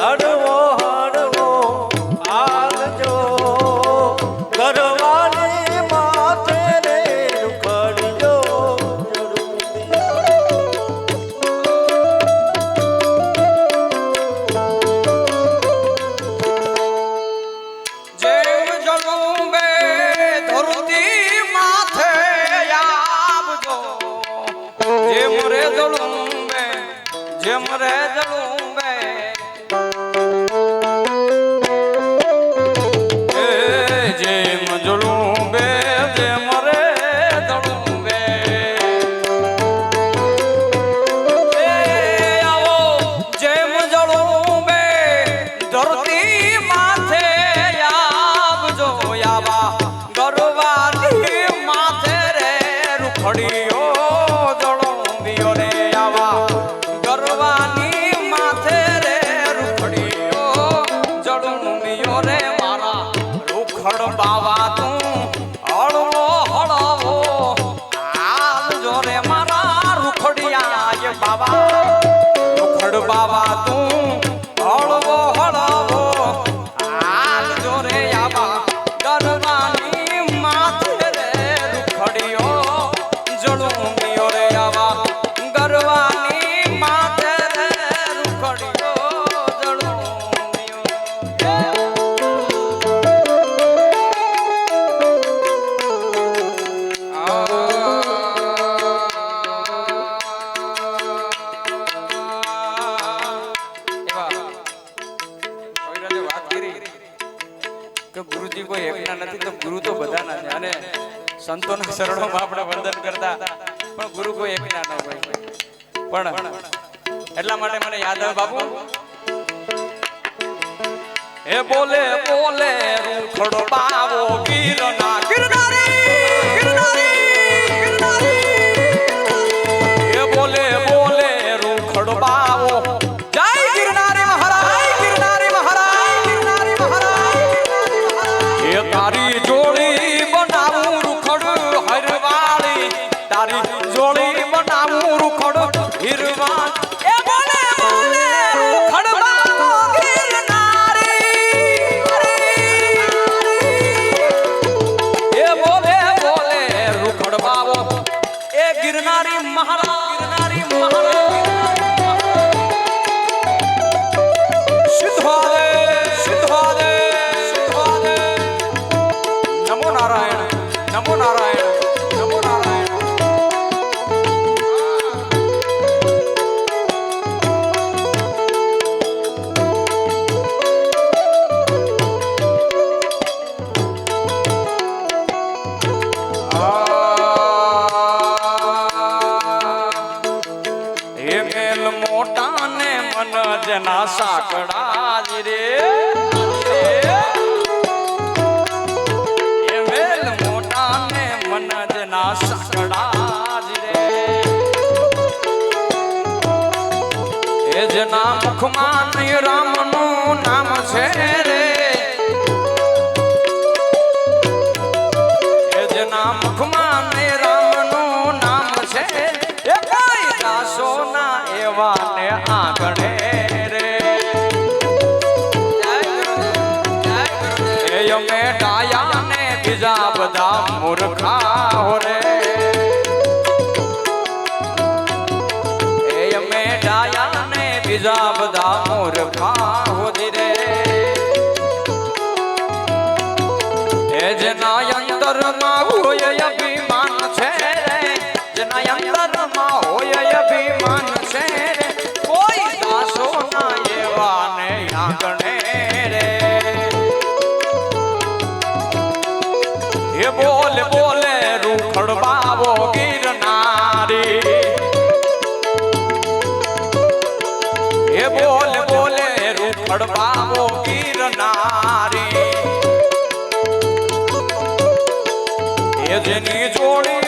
હળવો હળવો આલજો કરવાની માથે રે રૂખડજો જેમ જળું બે ધરતી માથે આવજો જેમ રે જળું બે જેમ રે જળું બે જેમ જળું બે જેમ રે જળું બે આવો જેમ જળું બે ધરતી માથે આવજો આવા ગરવાની માથે રે રૂખડીઓ જળુંબીઓ રે આવા ગરવાની માથે રે રૂખડીઓ જળુંબીઓ રે મારા રૂખડ બાવા તું હળવો હળવો આલજો રે મારા રૂખડિયા બાવા રૂખડ બાવા તું હળવો હળવો આલજો રે આવા ગરવાની માથે રે રૂખડીઓ જળુંબીઓ રે આવા ગરવાની માથે રે રૂખડીઓ જળુંબીઓ કે ગુરુજી કોઈ એકના નથી તો ગુરુ તો બધાના છે અને સંતોના શરણોમાં આપણે વંદન કરતા પણ ગુરુ કોઈ એકના ન હોય પણ એટલા માટે મને યાદ આવે બાપુ એ બોલે બોલે રૂખડો બાવો ગીરના ગિરનારી એ બોલે બોલે રૂખડો બાવો જય ગિરનારી મહારાજ ગિરનારી મહારાજ ગિરનારી મહારાજ એ તારી જોડી બનાવું રૂખડ હરવાળી તારી જોડી બનાવું રૂખડ હિરવા એ બોલે બોલે રૂખડ બાવો ગિરનારી એ બોલે બોલે રૂખડ બાવો એ ગિરનારી મહારાજ ગિરનારી મહારાજ સિદ્ધવાદે સિદ્ધવાદે સિદ્ધવાદે નમો નારાયણ નમો નારાયણ નમો નારાયણ એ મેલ મોટા ને મન જના સાકડા જ રે એ મેલ મોટા ને મન જના સાકડા જ રે એ જના મુખમાં રામનું નામ છે રે એ જના મુખમાં રામનું નામ છે એ કઈ દાસોના એવા ને આંગણે રે એ અમે ડાયા ને બીજા બધા મૂર્ખા હો રે એ અમે ડાયા ને બીજા બધા મૂર્ખા હો રે એ જેના અંતરમાં હોય અભિમાન છે રે જેના અંતરમાં હોય અભિમાન છે રે કોઈ દાસો ના એવા ને આંગણે રે એ બોલે બોલે રૂખડ બાવો ગિરનારી એ બોલે બોલે રૂખડ બાવો ગિરનારી એ જેની જોડી